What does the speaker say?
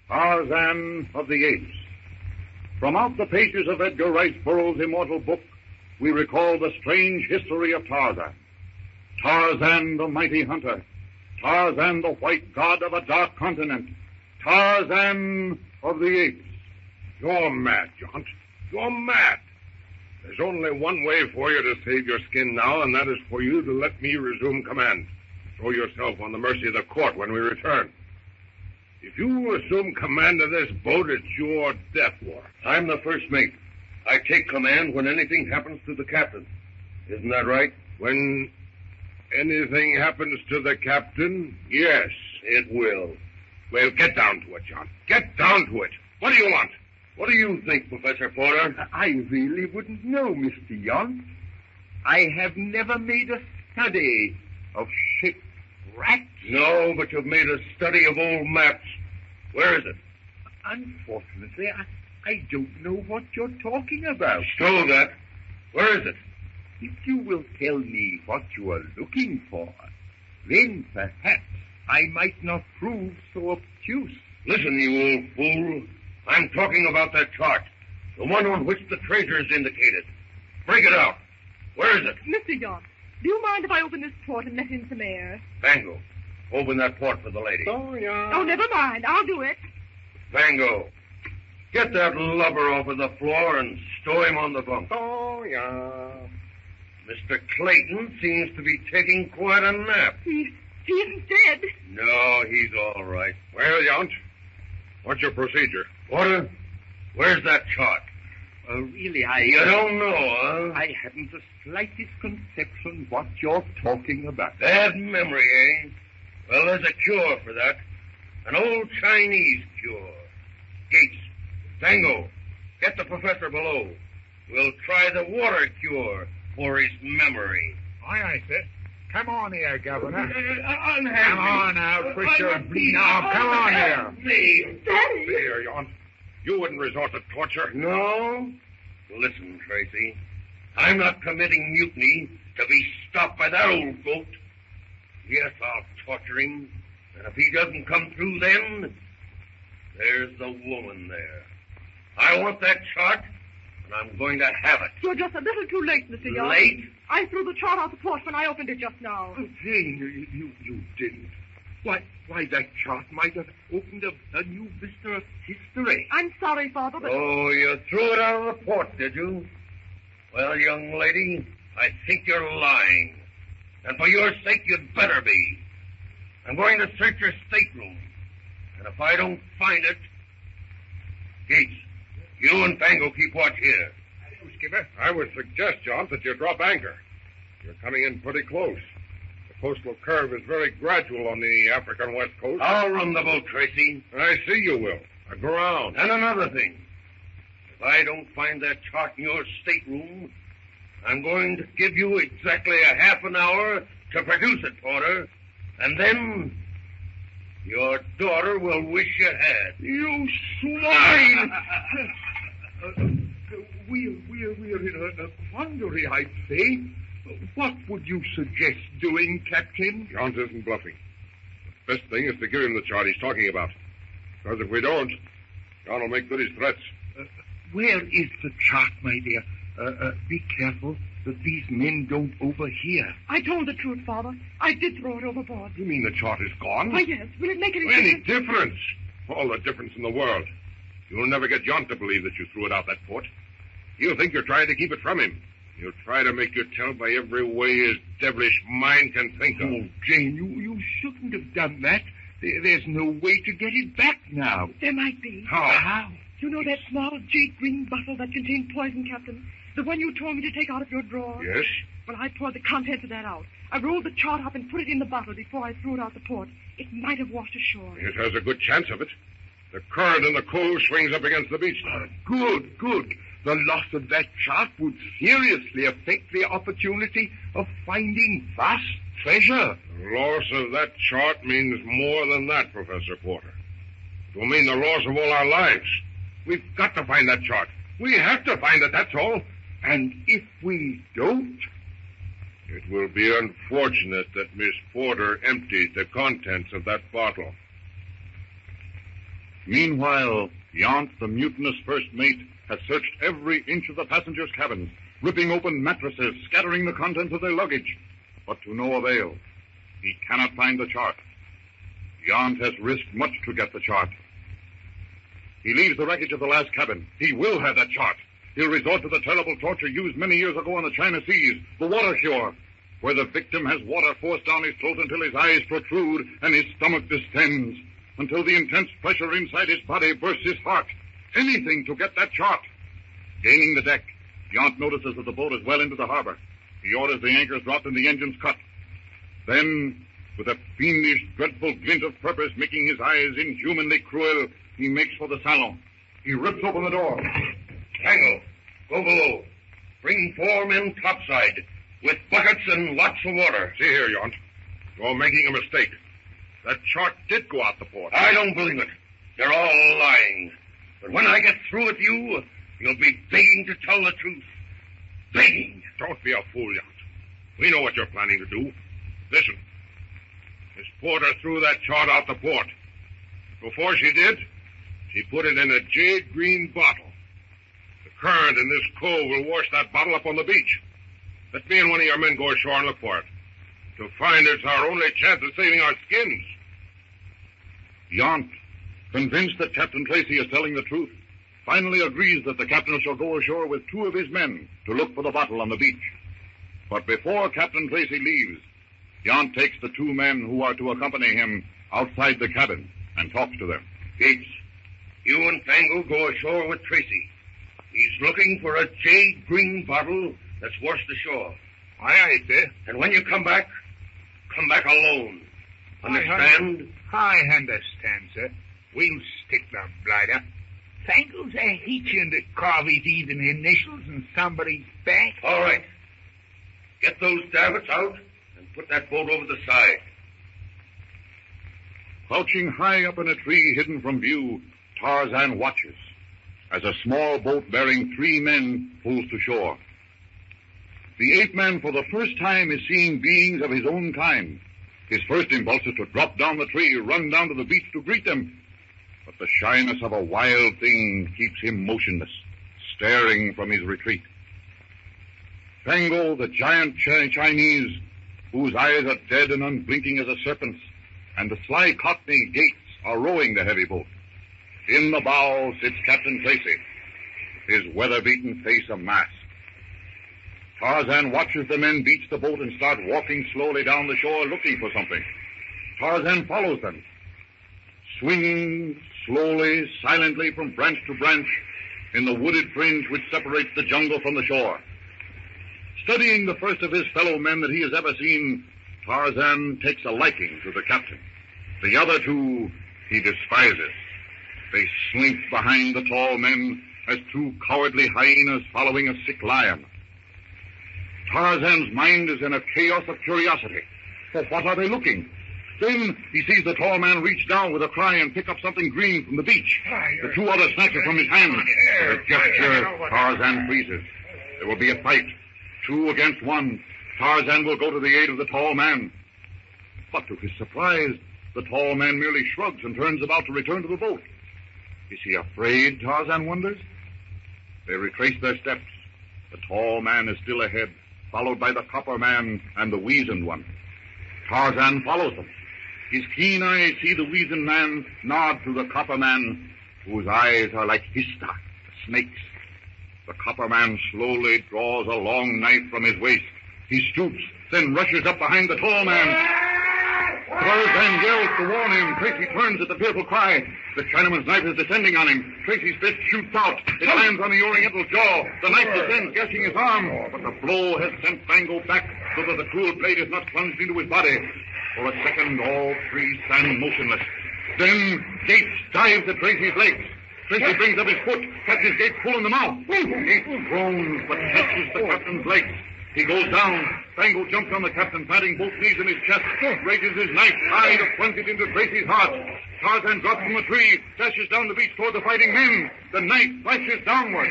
Tarzan of the Apes. From out the pages of Edgar Rice Burroughs' immortal book, we recall the strange history of Tarzan. Tarzan, the mighty hunter. Tarzan, the white god of a dark continent. Tarzan of the Apes. You're mad, John. You're mad. There's only one way for you to save your skin now, and that is for you to let me resume command. Throw yourself on the mercy of the court when we return. If you assume command of this boat, it's your death warrant. I'm the first mate. I take command when anything happens to the captain. Isn't that right? When anything happens to the captain, yes. It will. Well, get down to it, John. Get down to it. What do you want? What do you think, Professor Porter? I really wouldn't know, Mr. Young. I have never made a study of shipwrecks. No, but you've made a study of old maps. Where is it? Unfortunately, I don't know what you're talking about. Stow that. Where is it? If you will tell me what you are looking for, then perhaps I might not prove so obtuse. Listen, you old fool. I'm talking about that chart. The one on which the treasure is indicated. Break it out. Where is it? Mr. Young, do you mind if I open this port and let in some air? Fango, open that port for the lady. Oh, never mind. I'll do it. Fango, get that lubber off of the floor and stow him on the bunk. Oh, yeah. Mr. Clayton seems to be taking quite a nap. He isn't dead. No, he's all right. Well, Yount, what's your procedure? Porter, where's that chart? Really, You don't know, huh? I haven't the slightest conception what you're talking about. Bad memory, eh? Well, there's a cure for that. An old Chinese cure. Gates, Tango, get the professor below. We'll try the water cure for his memory. Aye, sir. Come on here, Governor. Come Come on now, push your... Now, come on here. Daddy! Here, Yount. You wouldn't resort to torture. No? Listen, Tracy. I'm not committing mutiny to be stopped by that old goat. Yes, I'll torture him. And if he doesn't come through then, there's the woman there. I want that chart, and I'm going to have it. You're just a little too late, Mr. Young. Late? I threw the chart out the port when I opened it just now. Oh, Jane, you didn't. Why, that chart might have opened a new vista of history. I'm sorry, Father, but... Oh, you threw it out of the port, did you? Well, young lady, I think you're lying. And for your sake, you'd better be. I'm going to search your stateroom. And if I don't find it... Gates, you and Fango keep watch here. Skipper, I would suggest, John, that you drop anchor. You're coming in pretty close. The coastal curve is very gradual on the African west coast. I'll run the boat, Tracy. I see you will. Aground. And another thing. If I don't find that chart in your stateroom, I'm going to give you exactly a half an hour to produce it, Porter. And then your daughter will wish you had. You swine! We're in a quandary, I'd say. What would you suggest doing, Captain? John isn't bluffing. The best thing is to give him the chart he's talking about. Because if we don't, John will make good his threats. Where is the chart, my dear? Be careful that these men don't overhear. I told the truth, Father. I did throw it overboard. You mean the chart is gone? Why, yes. Will it make any difference? Any difference? All the difference in the world. You'll never get John to believe that you threw it out that port. He'll think you're trying to keep it from him. He'll try to make you tell by every way his devilish mind can think of. Oh, Jane, you shouldn't have done that. There's no way to get it back now. There might be. How? You know that small jade green bottle that contained poison, Captain? The one you told me to take out of your drawer? Yes? Well, I poured the contents of that out. I rolled the chart up and put it in the bottle before I threw it out the port. It might have washed ashore. It has a good chance of it. The current in the cove swings up against the beach now. Good. The loss of that chart would seriously affect the opportunity of finding vast treasure. The loss of that chart means more than that, Professor Porter. It will mean the loss of all our lives. We've got to find that chart. We have to find it, that's all. And if we don't? It will be unfortunate that Miss Porter emptied the contents of that bottle. Meanwhile, Yount, the mutinous first mate, has searched every inch of the passengers' cabins, ripping open mattresses, scattering the contents of their luggage, but to no avail. He cannot find the chart. Yount has risked much to get the chart. He leaves the wreckage of the last cabin. He will have that chart. He'll resort to the terrible torture used many years ago on the China Seas, the water cure, where the victim has water forced down his throat until his eyes protrude and his stomach distends, until the intense pressure inside his body bursts his heart. Anything to get that chart. Gaining the deck, Yount notices that the boat is well into the harbor. He orders the anchors dropped and the engines cut. Then, with a fiendish, dreadful glint of purpose making his eyes inhumanly cruel, he makes for the salon. He rips open the door. Tango, go below. Bring 4 men topside, with buckets and lots of water. See here, Yount. You're making a mistake. That chart did go out the port. I don't believe it. They're all lying. But when I get through with you, you'll be begging to tell the truth. Begging. Don't be a fool, Yount. We know what you're planning to do. Listen. Miss Porter threw that chart out the port. Before she did, she put it in a jade green bottle. The current in this cove will wash that bottle up on the beach. Let me and one of your men go ashore and look for it. To find it's our only chance of saving our skins. Yount, convinced that Captain Tracy is telling the truth, finally agrees that the captain shall go ashore with 2 of his men to look for the bottle on the beach. But before Captain Tracy leaves, Yount takes the 2 men who are to accompany him outside the cabin and talks to them. Gates, you and Fango go ashore with Tracy. He's looking for a jade green bottle that's washed ashore. Aye, sir. And when you come back alone. Understand? I understand, sir. We'll stick the blighter. Fango's a heachin to carve his even initials in somebody's back. All right. Get those davits out and put that boat over the side. Crouching high up in a tree hidden from view, Tarzan watches as a small boat bearing 3 men pulls to shore. The ape man for the first time is seeing beings of his own kind. His first impulse is to drop down the tree, run down to the beach to greet them. But the shyness of a wild thing keeps him motionless, staring from his retreat. Fango, the giant Chinese, whose eyes are dead and unblinking as a serpent's, and the sly Cockney Gates are rowing the heavy boat. In the bow sits Captain Tracy, his weather-beaten face a mask. Tarzan watches the men beach the boat and start walking slowly down the shore looking for something. Tarzan follows them, swinging slowly, silently from branch to branch in the wooded fringe which separates the jungle from the shore. Studying the first of his fellow men that he has ever seen, Tarzan takes a liking to the captain. The other 2 he despises. They slink behind the tall men as 2 cowardly hyenas following a sick lion. Tarzan's mind is in a chaos of curiosity. For what are they looking? Then he sees the tall man reach down with a cry and pick up something green from the beach. The 2 others snatch it from his hand. With a gesture, Tarzan freezes. There will be a fight. 2 against 1. Tarzan will go to the aid of the tall man. But to his surprise, the tall man merely shrugs and turns about to return to the boat. Is he afraid, Tarzan wonders? They retrace their steps. The tall man is still ahead, followed by the copper man and the weazened one. Tarzan follows them. His keen eyes see the weazened man nod to the copper man, whose eyes are like hista, snakes. The copper man slowly draws a long knife from his waist. He stoops, then rushes up behind the tall man. Tarzan yells to warn him. Tracy turns at the fearful cry. The Chinaman's knife is descending on him. Tracy's fist shoots out. It lands on the Oriental's jaw. The knife descends, gashing his arm. But the blow has sent Fango back so that the cruel blade is not plunged into his body. For a second, all 3 stand motionless. Then Gates dives at Tracy's legs. Tracy brings up his foot, catches Gates full in the mouth. Gates groans, but catches the captain's legs. He goes down. Fango jumps on the captain, planting both knees in his chest, raises his knife high to plunge it into Tracy's heart. Tarzan drops from the tree, dashes down the beach toward the fighting men. The knife flashes downward.